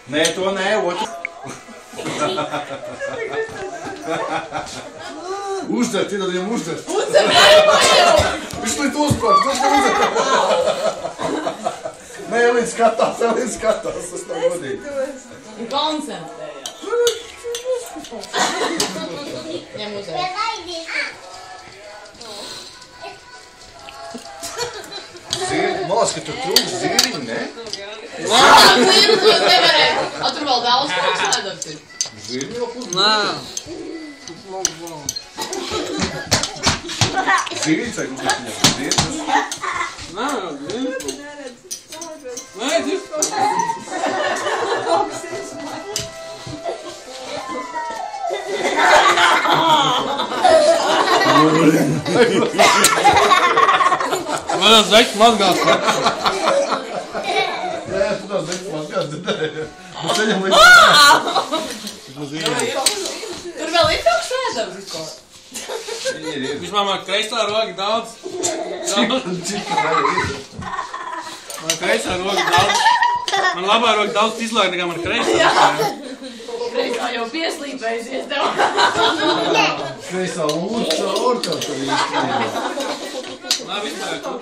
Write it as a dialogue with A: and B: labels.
A: Nē, to nē, otru. Uzdert, iedod viņam uzdert. Viņš līdz uzpārs, tas kā uzdert. Nē, līdz skatās, tas nav godīgi.
B: Koncentrējās. Ņem uzdert.
A: Malas, ka tur trūks zīriņi, ne?
B: Zīriņi to nevarēja. Tur vēl daudz trūks nedabs ir.
A: Zīriņi jau pūs?
C: Nē.
A: Zīriņi vai kaut kas viņam? Zīriņi?
C: Nē, zīriņi. Nē, zīriņi. Man tas zeķis mazgās, ne?
A: Jā, tu tās zeķis mazgās, bet nē. Mums ceļam līdz...
B: Tur vēl ir kaut sēdams vispār.
A: Ir.
C: Viņš man kreisā roga daudz.
A: Cik vēl ir?
C: Man kreisā roga daudz. Man labā roga daudz izlāk nekā man kreisā.
B: Kreisā jau pieslīpējusies tev.
A: Kreisā lūdzu caur, kā tur īsti.
C: Labi, vispār.